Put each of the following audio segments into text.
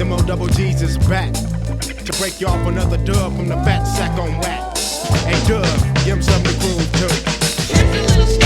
Mo Double G's is back to break you off another dub from the fat sack on whack. Hey Dub, give him something to groove to. Here's a little story.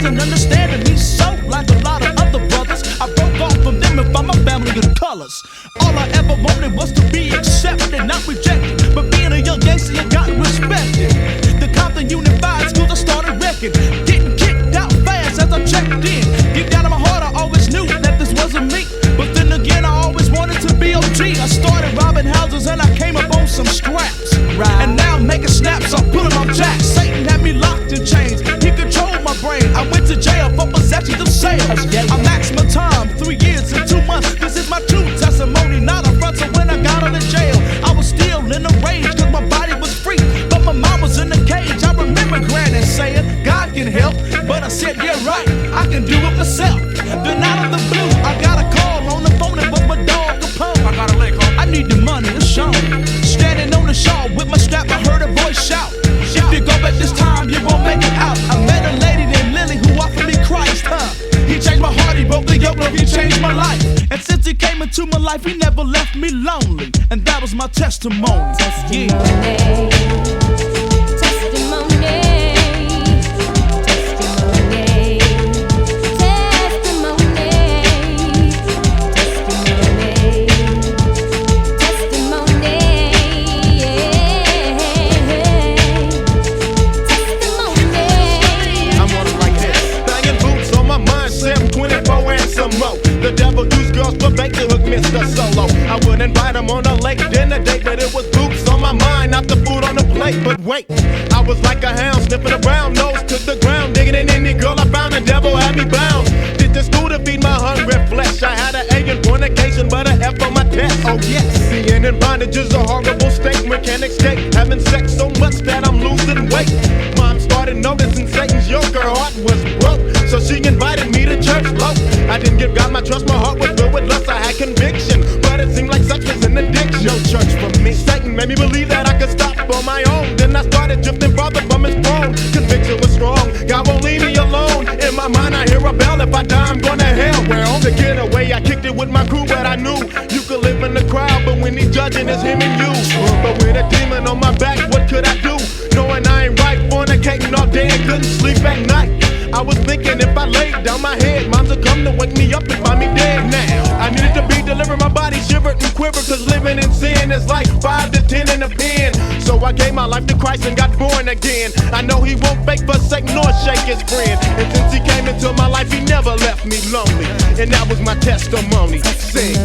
Understanding me so like a lot of other brothers. I broke off from them and found my family in colors. All I ever wanted was to be accepted, not rejected. But being a young gangster, you got respected. The Compton Unified Schools I started wrecking, getting kicked out fast as I checked in. Deep down in my heart, I always knew that this wasn't me. But then again, I always wanted to be OG. I started robbing houses and I came up on some scraps. And now I'm making snaps, I'm pulling off jacks. Satan had me locked in chains, he controlled my brain. I went to jail for possession of sales. I maxed my time, 3 years and 2 months. This is my true testimony, not a front. So when I got out of jail, I was still in a rage, cause my body was free, but my mom was in a cage. I remember granny saying, God can help. But I said, yeah right, I can do it myself. Then out of the blue, I got a call on the phone. It was my dog Capone. I got a leg home. I need the money, it's shown. Standing on the shawl with my strap, I heard a voice shout, if you go back this time, you won't make it out. I met a lady named Lily who offered me Christ, He changed my heart, he broke the yoke, he changed my life. And since he came into my life, he never left me lonely. And that was my testimony. The devil used girls for bait to hook Mr. Solo. I would invite him on a late dinner date, but it was boots on my mind, not the food on the plate. But wait, I was like a hound sniffing around, nose to the ground, digging in any girl I found. The devil had me bound. Did the school to feed my hungry flesh. I had an A in fornication, but an F on my test. Oh yes, being in bondage is a horrible state. We can't escape having sex so much that I'm losing weight. Mom started noticing Satan's yoke, her heart was broke, so she invited me to church low. I didn't give God my trust, my heart was filled with lust. I had conviction, but it seemed like sex was an addiction. No church for me. Satan made me believe that I could stop on my own. Then I started drifting farther from his throne. Conviction was strong, God won't leave me alone. In my mind I hear a bell, if I die I'm going to hell. Well, to get away I kicked it with my crew, but I knew you could live in the crowd, but when he's judging it's him and you. But with a demon on my back, what could I do? Knowing I ain't right, fornicating all day and couldn't sleep at night. I was thinking if I laid down my head, moms would come to wake me up and find me dead now. I needed to be delivered, my body shivered and quivered, cause living in sin is like 5 to 10 in a pen. So I gave my life to Christ and got born again. I know he won't fake, forsake, nor shake his friend. And since he came into my life, he never left me lonely. And that was my testimony. Sing.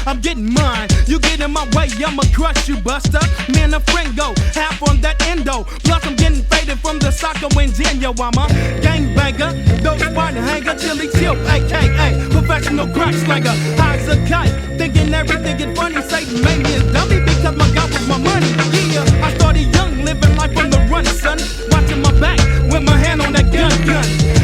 I'm getting mine, you get in my way, I'ma crush you, buster. Me and a friend go, half on that endo. Plus I'm getting faded from the soccer wins in, yo, I'm a gangbanger, dope partner hanger, chili chill, aka professional crack slanger. High as a kite, thinking everything is funny. Satan made me a dummy because my God was my money. Yeah, I started young, living life on the run, son. Watching my back, with my hand on that gun.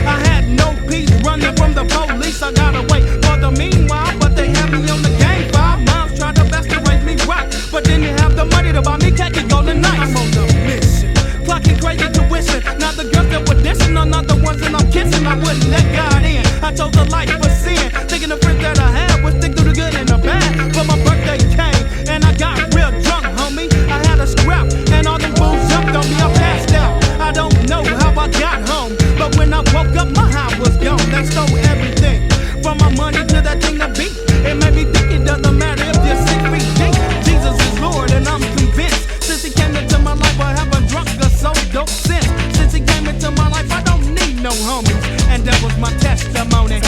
I had no peace running from the police. I got away for the meanwhile, but they had me on the game. 5 moms tried their best to raise me right, but didn't have the money to buy me khaki golden nights. I'm on the mission, clocking crazy tuition. Now the girls that were dissing are not the ones that I'm kissing. I wouldn't let God in, I chose the life for sin, thinking the friends that I had would stick through the good and the bad. But my birthday came, and I got real drunk, homie. I had a scrap, and all them fools jumped on me. I passed out, I don't know how I got home, but when I woke up, my high was gone. They stole everything, from my money to that thing to beat. It made me think it doesn't matter if you're 6 feet deep. Jesus is Lord, and I'm convinced. Since he came into my life, I haven't drunk a so dope since. Since he came into my life, I don't need no homies, and that was my testimony.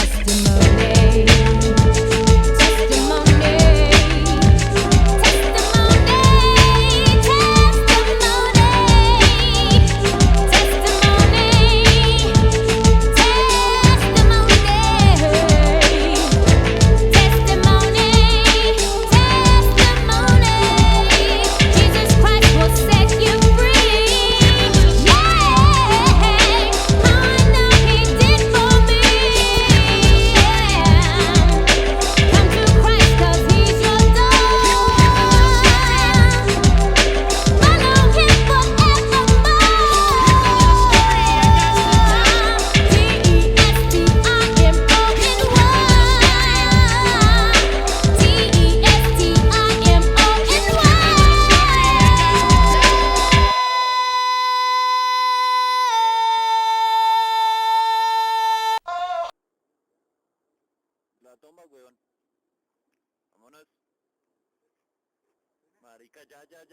toma, weón. Vámonos. Marica, ya.